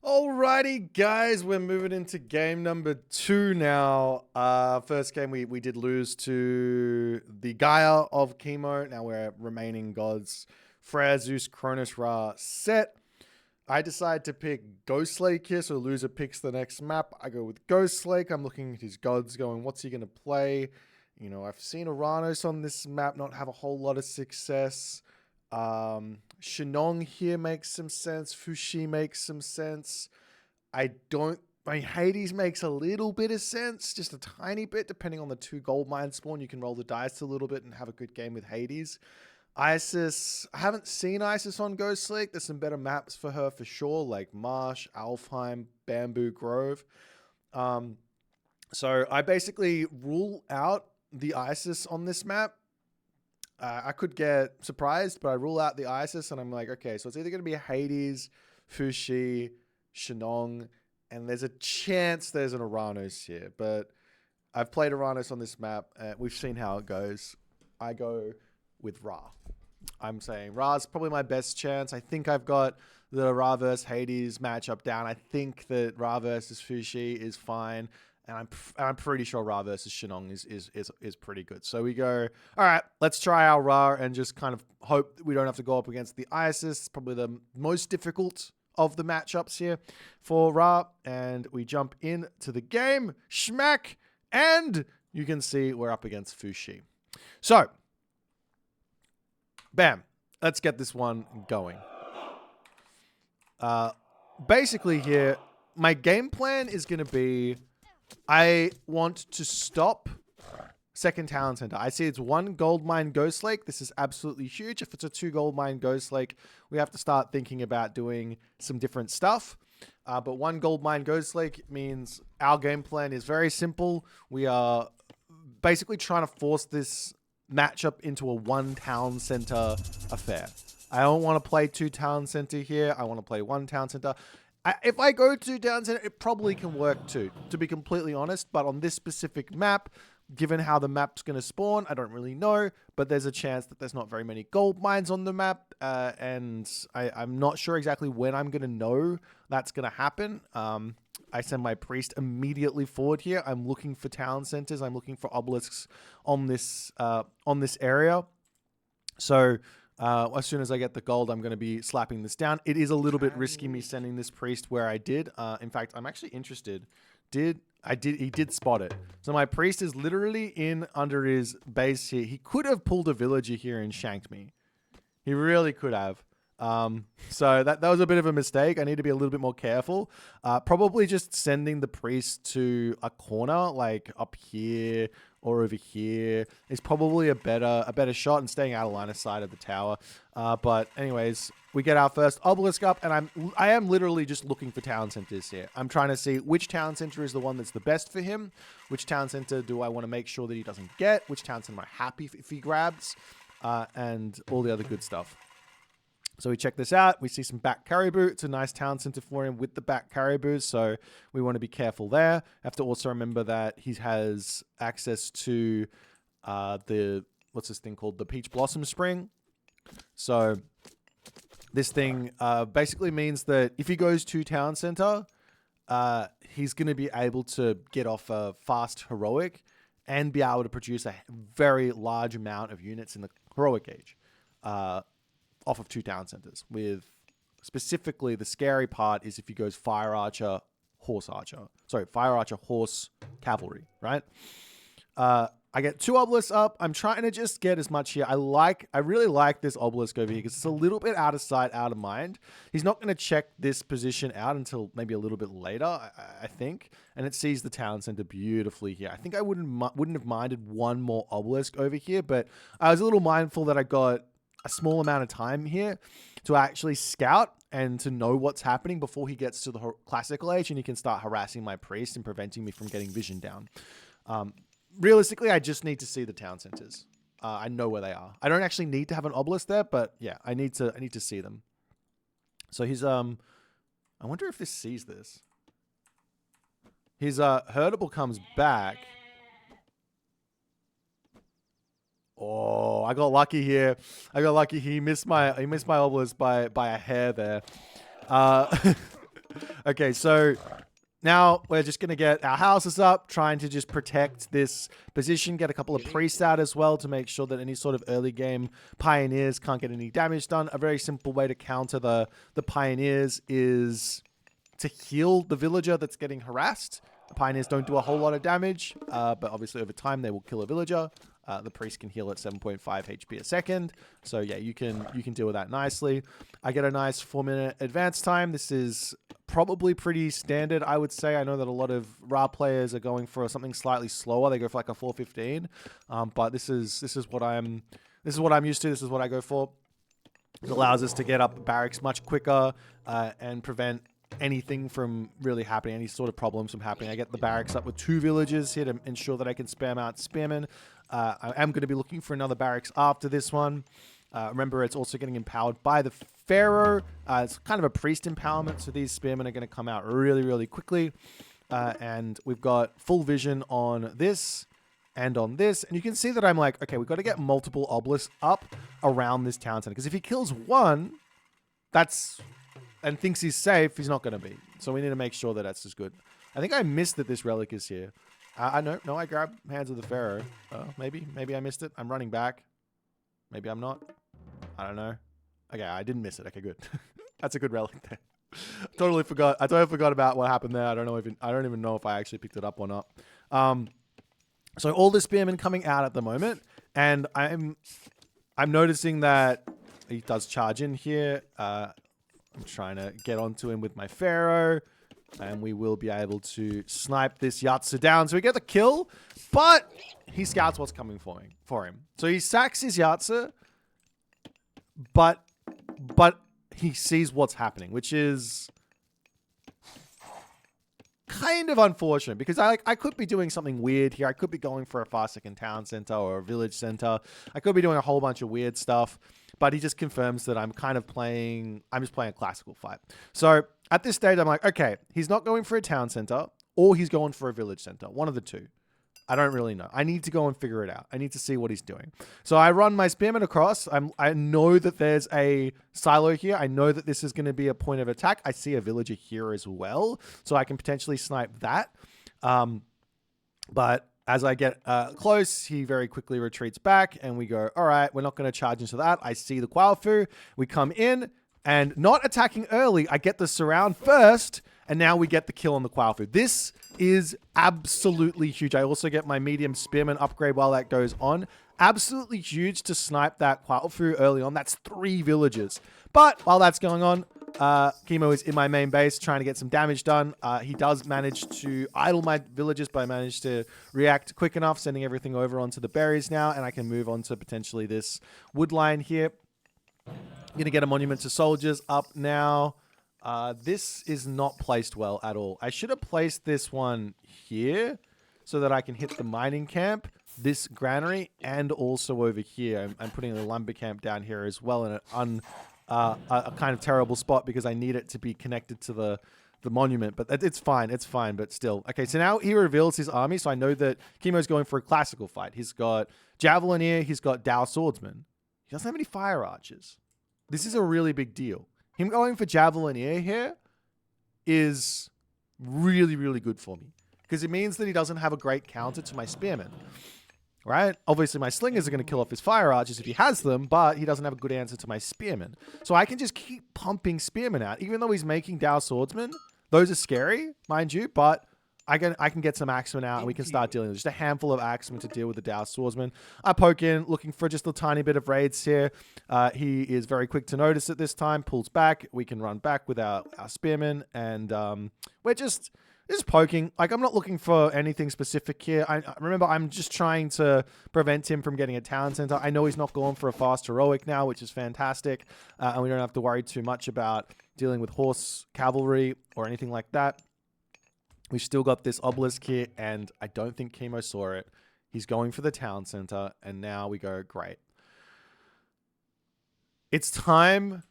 Alrighty, guys, we're moving into game number 2 now. First game we did lose to the Gaia of Chemo. Now we're remaining gods. Freya, Zeus, Cronus, Ra, Set. I decide to pick Ghostlake here, so loser picks the next map. I go with Ghostlake. I'm looking at his gods going, what's he going to play? You know, I've seen Uranus on this map not have a whole lot of success. Shenong here makes some sense. Fushi makes some sense. Hades makes a little bit of sense, just a tiny bit, depending on the 2 gold mine spawn. You can roll the dice a little bit and have a good game with Hades. Isis, I haven't seen Isis on Ghostlake. There's some better maps for her for sure, like Marsh, Alfheim, Bamboo Grove. So I basically rule out the Isis on this map. I could get surprised, but I rule out the Isis, and I'm like, okay, so it's either going to be Hades, Fushi, Shenong, and there's a chance there's an Uranus here. But I've played Uranus on this map. We've seen how it goes. I go with Ra. I'm saying Ra's probably my best chance. I think I've got the Ra versus Hades matchup down. I think that Ra versus Fushi is fine. And I'm pretty sure Ra versus Shenong is pretty good. So we go, all right, let's try our Ra and just kind of hope that we don't have to go up against the Isis. It's probably the most difficult of the matchups here for Ra. And we jump into the game, schmack, and you can see we're up against Fushi. So, bam, let's get this one going. Basically here, my game plan is going to be, I want to stop second town center. I see it's 1 gold mine Ghostlake. This is absolutely huge. If it's a 2 gold mine Ghostlake, we have to start thinking about doing some different stuff. But 1 gold mine Ghostlake means our game plan is very simple. We are basically trying to force this matchup into a 1 town center affair. I don't want to play 2 town center here. I want to play 1 town center. If I go to town center, it probably can work too, to be completely honest. But on this specific map, given how the map's going to spawn, I don't really know. But there's a chance that there's not very many gold mines on the map. And I'm not sure exactly when I'm going to know that's going to happen. I send my priest immediately forward here. I'm looking for town centers. I'm looking for obelisks on this area. So as soon as I get the gold, I'm going to be slapping this down. It is a little bit risky me sending this priest where I did. In fact, I'm actually interested. He did spot it. So my priest is literally in under his base here. He could have pulled a villager here and shanked me. He really could have. So that was a bit of a mistake. I need to be a little bit more careful. Probably just sending the priest to a corner, like up here or over here, is probably a better shot, and staying out of line of sight of the tower. But anyways, we get our first obelisk up, and I am literally just looking for town centers here. I'm trying to see which town center is the one that's the best for him. Which town center do I want to make sure that he doesn't get? Which town center am I happy if he grabs? And all the other good stuff. So we check this out. We see some back caribou. It's a nice town center for him with the back caribou. So we want to be careful there. Have to also remember that he has access to what's this thing called? The Peach Blossom Spring. So this thing basically means that if he goes to town center, he's going to be able to get off a fast heroic and be able to produce a very large amount of units in the heroic age. Off of 2 town centers, with specifically the scary part is if he goes fire archer, horse archer. Sorry, fire archer, horse, cavalry, right? I get 2 obelisks up. I'm trying to just get as much here. I really like this obelisk over here because it's a little bit out of sight, out of mind. He's not going to check this position out until maybe a little bit later, I think. And it sees the town center beautifully here. I think I wouldn't have minded 1 more obelisk over here, but I was a little mindful that I got a small amount of time here to actually scout and to know what's happening before he gets to the classical age, and he can start harassing my priest and preventing me from getting vision down. Realistically, I just need to see the town centers. I know where they are. I don't actually need to have an obelisk there, but yeah, I need to see them. So he's I wonder if this sees this. His herdable comes back. Oh, I got lucky here. I got lucky. He missed my obelisk by a hair there. Okay, so now we're just going to get our houses up, trying to just protect this position, get a couple of priests out as well to make sure that any sort of early game pioneers can't get any damage done. A very simple way to counter the pioneers is to heal the villager that's getting harassed. The pioneers don't do a whole lot of damage, but obviously over time they will kill a villager. The priest can heal at 7.5 HP a second. So yeah, you can deal with that nicely. I get a nice 4-minute advance time. This is probably pretty standard, I would say. I know that a lot of Ra players are going for something slightly slower. They go for like a 4:15. But this is what I'm used to. This is what I go for. It allows us to get up barracks much quicker and prevent anything from really happening, any sort of problems from happening. I get the barracks up with 2 villagers here to ensure that I can spam out spearmen. I am going to be looking for another barracks after this one. Remember, it's also getting empowered by the Pharaoh. It's kind of a priest empowerment, so these spearmen are going to come out really, really quickly. And we've got full vision on this and on this. And you can see that I'm like, okay, we've got to get multiple obelisks up around this town center. Because if he kills one, and thinks he's safe, he's not going to be. So we need to make sure that that's as good. I think I missed that this relic is here. I grabbed Hands of the Pharaoh. Maybe I missed it. I'm running back. Maybe I'm not. I don't know. Okay, I didn't miss it. Okay, good. That's a good relic there. I totally forgot about what happened there. I don't even know if I actually picked it up or not. So all the spearmen coming out at the moment, and I'm noticing that he does charge in here. I'm trying to get onto him with my Pharaoh. And we will be able to snipe this Yatsu down. So we get the kill, but he scouts what's coming for him. So he sacks his Yatsu, but he sees what's happening, which is kind of unfortunate because I could be doing something weird here. I could be going for a fast second town center or a village center. I could be doing a whole bunch of weird stuff. But he just confirms that I'm just playing a classical fight. So at this stage, I'm like, okay, he's not going for a town center or he's going for a village center. One of the two. I don't really know. I need to go and figure it out. I need to see what he's doing. So I run my spearmen across. I know that there's a silo here. I know that this is going to be a point of attack. I see a villager here as well. So I can potentially snipe that. But as I get close, he very quickly retreats back and we go, all right, we're not going to charge into that. I see the Quaofu. We come in and not attacking early. I get the surround first and now we get the kill on the Quaofu. This is absolutely huge. I also get my medium spearman upgrade while that goes on. Absolutely huge to snipe that Quaofu early on. That's 3 villagers. But while that's going on, Chemo is in my main base trying to get some damage done. He does manage to idle my villagers, but I managed to react quick enough, sending everything over onto the berries now, and I can move on to potentially this wood line here. Going to get a monument to soldiers up now. This is not placed well at all. I should have placed this one here so that I can hit the mining camp, this granary, and also over here. I'm putting the lumber camp down here as well in a kind of terrible spot because I need it to be connected to the monument, but it's fine, but still. Okay, so now he reveals his army, so I know that Chemo's going for a classical fight. He's got Javelineer, he's got Dao Swordsman. He doesn't have any fire archers. This is a really big deal. Him going for Javelineer here is really, really good for me because it means that he doesn't have a great counter to my spearmen. Right? Obviously, my slingers are going to kill off his fire archers if he has them, but he doesn't have a good answer to my spearmen. So I can just keep pumping spearmen out, even though he's making Dao Swordsmen. Those are scary, mind you, but I can get some axemen out and we can start dealing with just a handful of axemen to deal with the Dao Swordsman. I poke in, looking for just a tiny bit of raids here. He is very quick to notice at this time, pulls back. We can run back with our spearmen, and we're just poking. Like, I'm not looking for anything specific here. I remember, I'm just trying to prevent him from getting a town center. I know he's not going for a fast heroic now, which is fantastic. And we don't have to worry too much about dealing with horse cavalry or anything like that. We've still got this obelisk here, and I don't think Chemo saw it. He's going for the town center, and now we go, great. It's time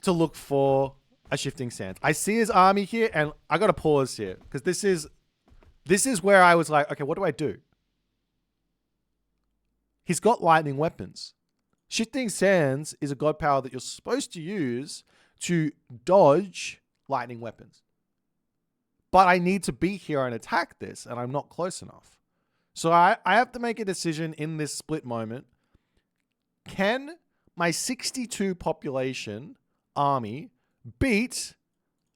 to look for a shifting sands. I see his army here, and I got to pause here because this is where I was like, okay, what do I do? He's got lightning weapons. Shifting sands is a god power that you're supposed to use to dodge lightning weapons. but I need to be here and attack this, and I'm not close enough. So I have to make a decision in this split moment. Can my 62 population army beat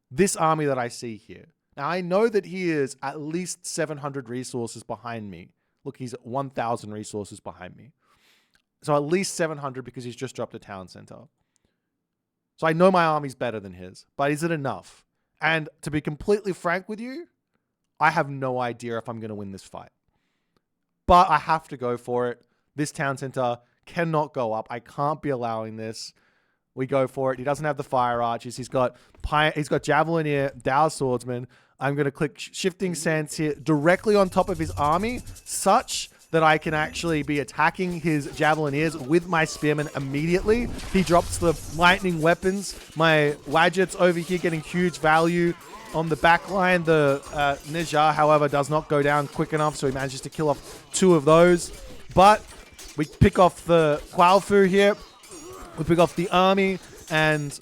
this army that I see here? Now, I know that he is at least 700 resources behind me. Look, he's at 1,000 resources behind me. So at least 700 because he's just dropped a town center. So I know my army's better than his, but is it enough? And to be completely frank with you, I have no idea if I'm going to win this fight. But I have to go for it. This town center cannot go up. I can't be allowing this. We go for it. He doesn't have the fire archers. He's got Javelineer, Dow Swordsman. I'm going to click Shifting Sands here directly on top of his army, such that I can actually be attacking his Javelineers with my Spearmen immediately. He drops the lightning weapons. My Wadgets over here getting huge value on the back line. The Nijar, however, does not go down quick enough, so he manages to kill off 2 of those. But we pick off the Quaofu here. We pick off the army, and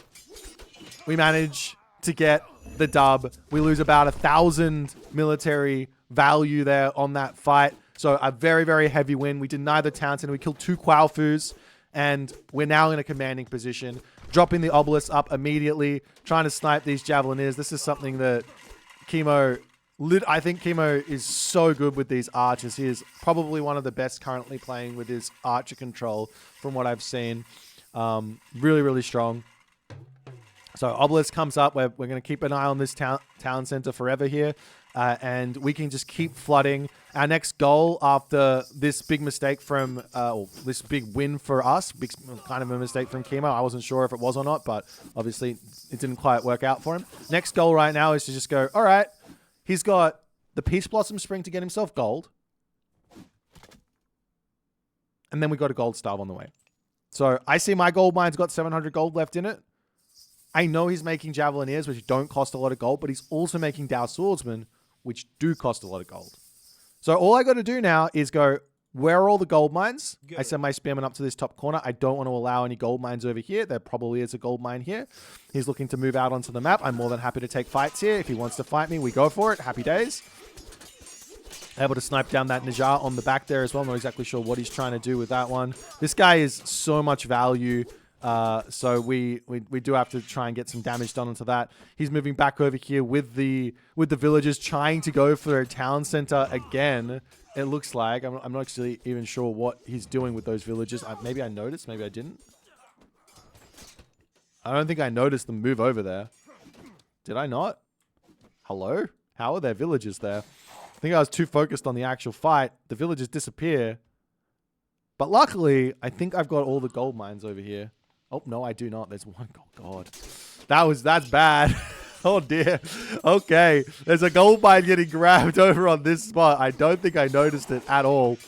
we manage to get the dub. We lose about 1,000 military value there on that fight. So a very, very heavy win. We deny the town center. We killed 2 Quaofus, and we're now in a commanding position. Dropping the obelisk up immediately, trying to snipe these Javelineers. This is something that I think Chemo is so good with these archers. He is probably one of the best currently playing with his archer control from what I've seen. Really, really strong. So obelisk comes up. We're going to keep an eye on this town center forever here. And we can just keep flooding. Our next goal after this big mistake from, this big win for us, kind of a mistake from Chemo. I wasn't sure if it was or not, but obviously it didn't quite work out for him. Next goal right now is to just go, all right, he's got the Peach Blossom Spring to get himself gold. And then we got a gold starve on the way. So I see my gold mine's got 700 gold left in it. I know he's making Javelineers, which don't cost a lot of gold, but he's also making Dow Swordsmen, which do cost a lot of gold. So all I got to do now is go, where are all the gold mines? I send my Spearman up to this top corner. I don't want to allow any gold mines over here. There probably is a gold mine here. He's looking to move out onto the map. I'm more than happy to take fights here. If he wants to fight me, we go for it. Happy days. Able to snipe down that Nijar on the back there as well. Not exactly sure what he's trying to do with that one. This guy is so much value. So we do have to try and get some damage done onto that. He's moving back over here with the villagers, trying to go for a town center again. It looks like I'm not actually even sure what he's doing with those villagers. Maybe I noticed, maybe I didn't. I don't think I noticed them move over there. Did I not? Hello? How are there villagers there? I think I was too focused on the actual fight. The villagers disappear. But luckily, I think I've got all the gold mines over here. Oh, no, I do not. There's one. Oh, God. That's bad. Oh, dear. Okay. There's a gold mine getting grabbed over on this spot. I don't think I noticed it at all.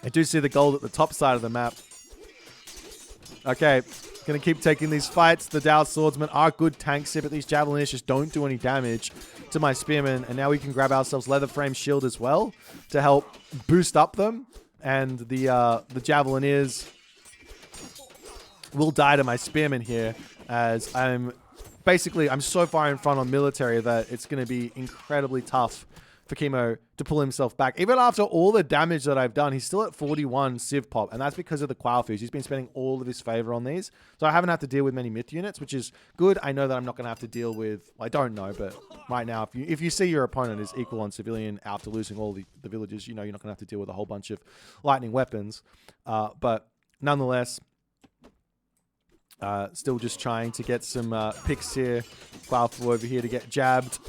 I do see the gold at the top side of the map. Okay. Going to keep taking these fights. The Dow Swordsmen are good tanks here, but these Javelineers just don't do any damage to my Spearmen. And now we can grab ourselves Leather Frame Shield as well to help boost up them. And the Javelineers will die to my Spearmen here, as I'm so far in front on military that it's going to be incredibly tough for Chemo to pull himself back. Even after all the damage that I've done, he's still at 41 Civ Pop, and that's because of the Quaofus. He's been spending all of his favor on these, so I haven't had to deal with many myth units, which is good. I know that I'm not going to have to deal with, I don't know, but right now, if you see your opponent is equal on civilian after losing all the villages, you know you're not going to have to deal with a whole bunch of lightning weapons. But nonetheless, still just trying to get some picks here. Quaofu over here to get jabbed.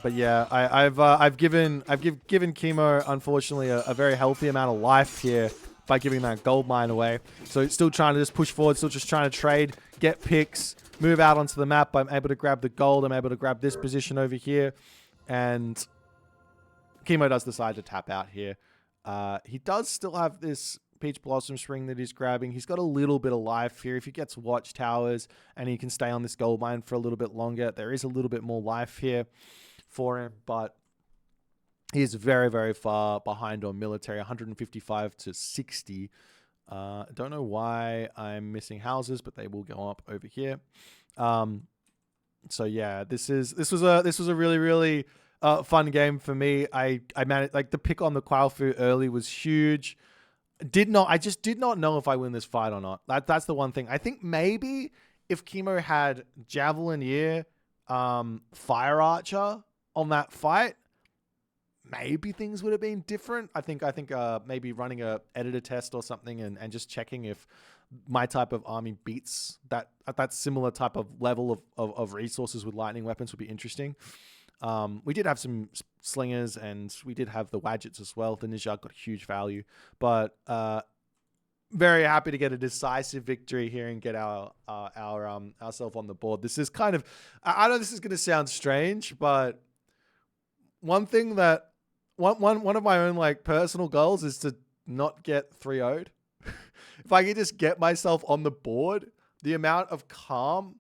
But yeah, I've given Chemo, unfortunately, a very healthy amount of life here by giving that gold mine away. So it's still trying to just push forward, still just trying to trade, get picks, move out onto the map. I'm able to grab the gold. I'm able to grab this position over here. And Chemo does decide to tap out here. He does still have this Peach Blossom Spring that he's grabbing. He's got a little bit of life here. If he gets watchtowers and he can stay on this gold mine for a little bit longer, there is a little bit more life here for him, but he is very, very far behind on military, 155 to 60. Don't know why I'm missing houses, but they will go up over here. So yeah, this was a really fun game for me. I managed, like, the pick on the Quaofu early was huge. I just did not know if I win this fight or not. That's the one thing. I think maybe if Chemo had Javelineer, Fire Archer on that fight, maybe things would have been different. I think maybe running a editor test or something and just checking if my type of army beats that similar type of level of resources with lightning weapons would be interesting. We did have some slingers and we did have the Wadgets as well. The Nijak got huge value, but very happy to get a decisive victory here and get ourselves on the board. This is kind of, I know this is going to sound strange, but one thing that one of my own, like, personal goals is to not get 3-0'd. If I could just get myself on the board, the amount of calm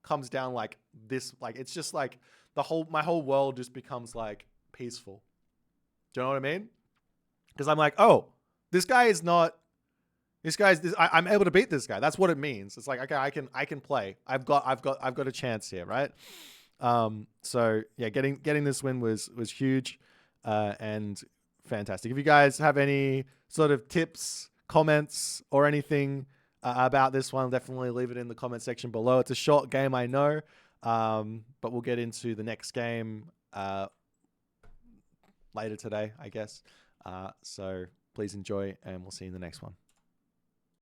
comes down like this. Like, it's just like my whole world just becomes like peaceful. Do you know what I mean? Because I'm like, oh, I'm able to beat this guy. That's what it means. It's like, okay, I can play. I've got a chance here, right? So yeah, getting this win was huge, and fantastic. If you guys have any sort of tips, comments, or anything about this one, definitely leave it in the comment section below. It's a short game, I know, but we'll get into the next game later today, I guess. So please enjoy, and we'll see you in the next one.